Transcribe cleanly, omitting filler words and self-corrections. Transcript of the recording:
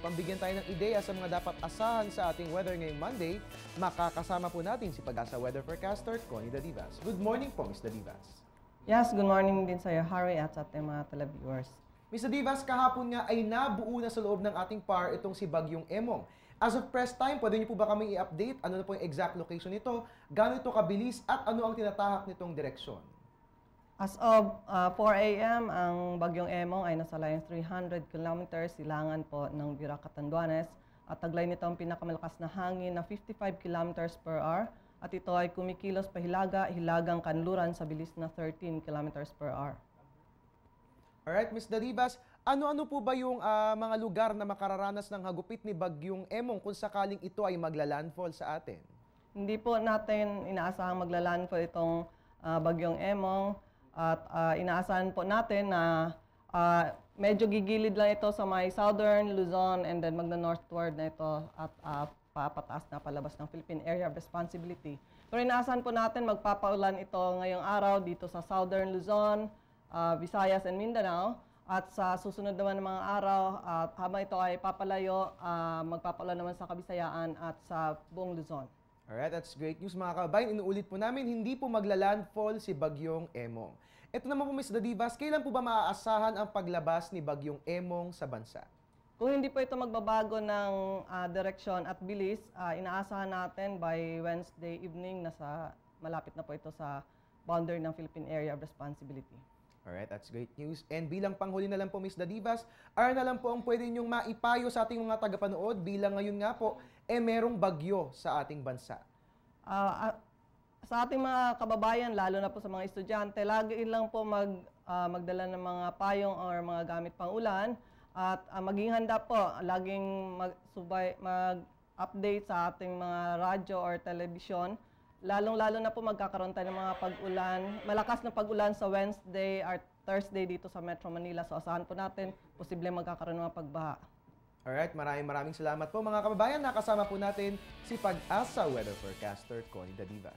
upang bigyan tayo ng ideya sa mga dapat asahan sa ating weather ngayong Monday, makakasama po natin si Pag-asa Weather Forecaster, Connie Dadivas. Good morning po, Ms. Dadivas. Yes, good morning din sa iyo, Harry, at sa ating mga televiewers. Ms. Dadivas, kahapon nga ay nabuo na sa loob ng ating PAR itong si Bagyong Emong. As of press time, pwede niyo po ba kami i-update? Ano na po yung exact location nito? Gaano ito kabilis? At ano ang tinatahak nitong direksyon? As of 4 a.m., ang Bagyong Emong ay nasa layong 300 kilometers silangan po ng Vira, Catanduanes. At taglay nito ang pinakamalakas na hangin na 55 kilometers per hour. At ito ay kumikilos pa hilagang kanluran sa bilis na 13 kilometers per hour. Alright, Ms. Dadivas, ano-ano po ba yung mga lugar na makararanas ng hagupit ni Bagyong Emong kung sakaling ito ay magla-landfall sa atin? Hindi po natin inaasahang magla-landfall itong Bagyong Emong. At inaasahan po natin na medyo gigilid lang ito sa may southern Luzon and then magna-northward na ito at papataas na palabas ng Philippine Area of Responsibility. Pero inaasahan po natin magpapaulan ito ngayong araw dito sa southern Luzon, Visayas and Mindanao. At sa susunod naman ng mga araw, at habang ito ay papalayo, magpapaulan naman sa Kabisayaan at sa buong Luzon. Alright, that's great news mga kababayan. Inuulit po namin, hindi po magla-landfall si Bagyong Emong. Ito naman po, Ms. Dadivas, kailan po ba maaasahan ang paglabas ni Bagyong Emong sa bansa? Kung hindi po ito magbabago ng direksyon at bilis, inaasahan natin by Wednesday evening malapit na po ito sa boundary ng Philippine Area of Responsibility. Alright, that's great news. And bilang panghuli na lang po, Ms. Dadivas, na lang po ang pwede niyong maipayo sa ating mga tagapanood bilang ngayon nga po, merong bagyo sa ating bansa. Sa ating mga kababayan, lalo na po sa mga estudyante, lagi lang po magdala ng mga payong or mga gamit pang ulan at maging handa po, laging mag-update sa ating mga radyo or telebisyon. Lalong-lalo na po magkakaroon tayo ng mga pag-ulan, malakas na pag-ulan sa Wednesday or Thursday dito sa Metro Manila. So asahan po natin, posible magkakaroon ng mga pagbaha. Alright, maraming salamat po mga kababayan. Nakasama po natin si Pag-asa Weather Forecaster, Connie Dadivas.